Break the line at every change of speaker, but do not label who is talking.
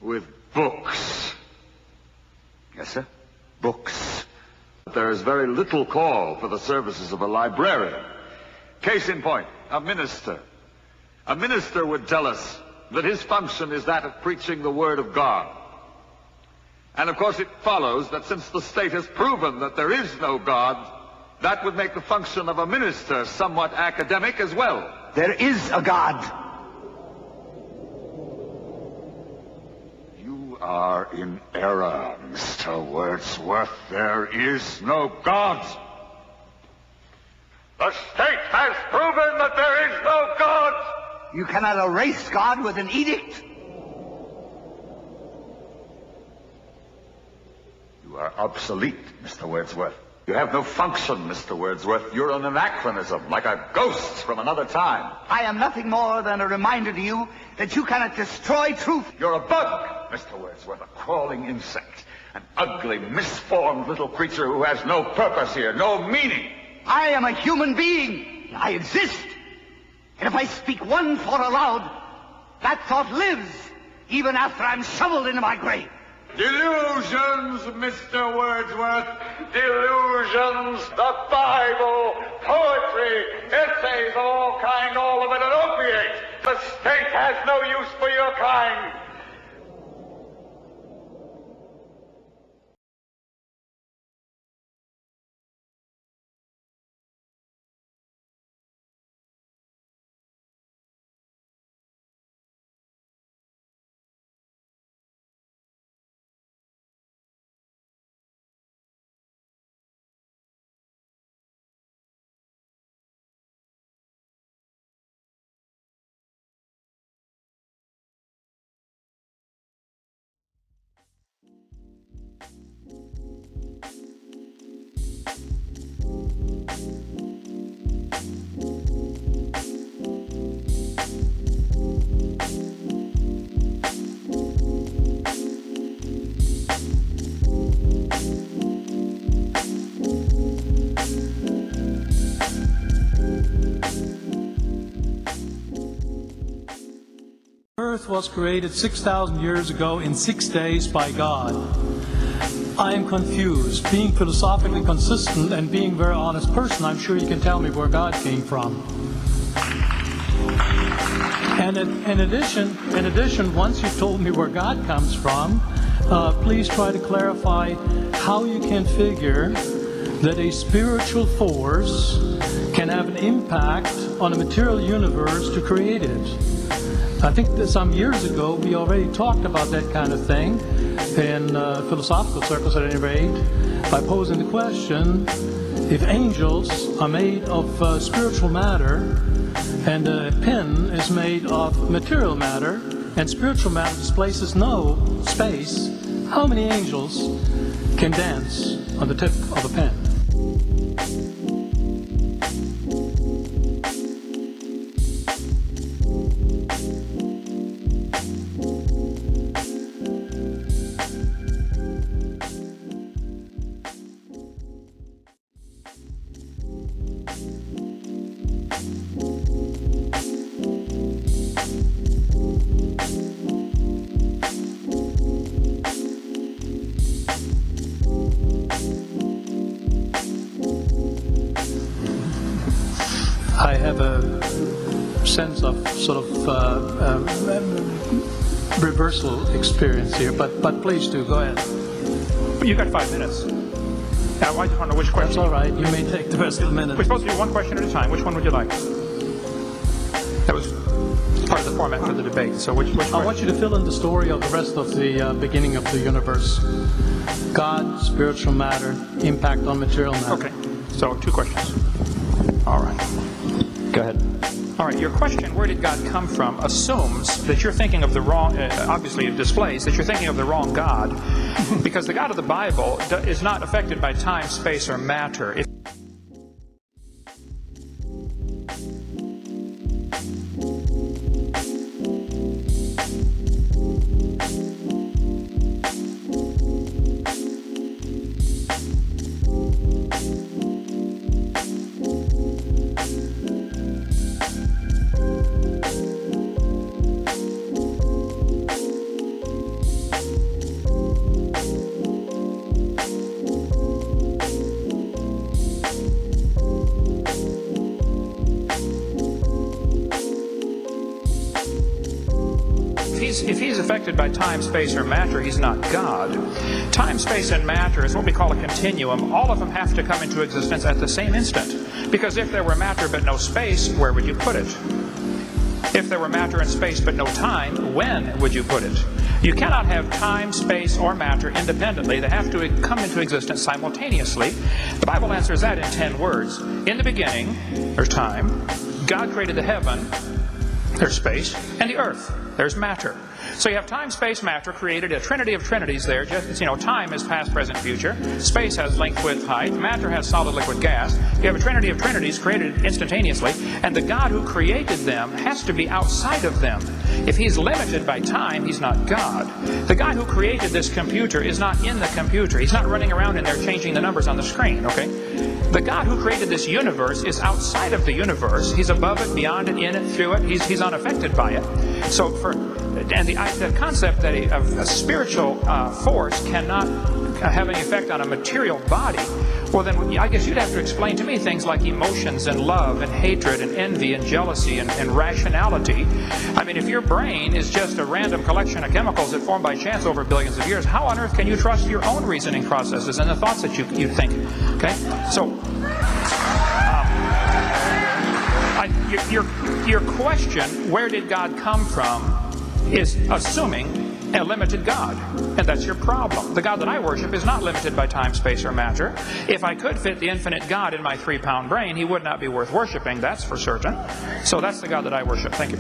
with books.
Yes, sir? Books.
There is very little call for the services of a librarian. Case in point, a minister. A minister would tell us that his function is that of preaching the Word of God. And of course it follows that since the state has proven that there is no God, that would make the function of a minister somewhat academic as well.
There is a God.
You are in error, Mr. Wordsworth. There is no God. The state has proven that there is no God.
You cannot erase God with an edict.
You are obsolete, Mr. Wordsworth. You have no function, Mr. Wordsworth. You're an anachronism, like a ghost from another time.
I am nothing more than a reminder to you that you cannot destroy truth.
You're a bug, Mr. Wordsworth, a crawling insect, an ugly, misformed little creature who has no purpose here, no meaning.
I am a human being. I exist. And if I speak one thought aloud, that thought lives, even after I'm shoveled into my grave.
Delusions, Mr. Wordsworth. Delusions. The Bible, poetry, essays of all kind, all of it an opiate. The state has no use for your kind.
Earth was created 6,000 years ago in 6 days by God. I am confused. Being philosophically consistent and being a very honest person, I'm sure you can tell me where God came from. And in addition, once you've told me where God comes from, please try to clarify how you can figure that a spiritual force can have an impact on a material universe to create it. I think that some years ago we already talked about that kind of thing in philosophical circles at any rate, by posing the question, if angels are made of spiritual matter and a pen is made of material matter and spiritual matter displaces no space, how many angels can dance on the tip of a pen? I have a sense of sort of reversal experience here, but please do, go ahead.
You got 5 minutes. Now, I just want to know which question.
That's all right, you may take the rest of the minute.
We're supposed to do one question at a time. Which one would you like? That was part of the format for the debate, so which
I want you to fill in the story of the rest of the beginning of the universe. God, spiritual matter, impact on material matter.
Okay, so 2 questions. All right. Go ahead. All right, your question, where did God come from, assumes that you're thinking of the wrong, obviously it displays that you're thinking of the wrong God, because the God of the Bible is not affected by time, space, or matter. affected by time, space, or matter, he's not God. Time, space, and matter is what we call a continuum. All of them have to come into existence at the same instant. Because if there were matter but no space, where would you put it? If there were matter and space but no time, when would you put it? You cannot have time, space, or matter independently. They have to come into existence simultaneously. The Bible answers that in 10 words. In the beginning, there's time. God created the heaven, there's space, and the earth, there's matter. So you have time, space, matter created, a trinity of trinities there. Just, time is past, present, future. Space has length, width, height. Matter has solid, liquid, gas. You have a trinity of trinities created instantaneously. And the God who created them has to be outside of them. If he's limited by time, he's not God. The guy who created this computer is not in the computer. He's not running around in there changing the numbers on the screen, okay? The God who created this universe is outside of the universe. He's above it, beyond it, in it, through it. He's unaffected by it. So the concept that a spiritual force cannot have any effect on a material body, well then I guess you'd have to explain to me things like emotions and love and hatred and envy and jealousy and rationality. I mean, if your brain is just a random collection of chemicals that formed by chance over billions of years, how on earth can you trust your own reasoning processes and the thoughts that you think? Okay, so your question, where did God come from, is assuming a limited God. And that's your problem. The God that I worship is not limited by time, space, or matter. If I could fit the infinite God in my 3-pound brain, he would not be worth worshiping, that's for certain. So that's the God that I worship. Thank you.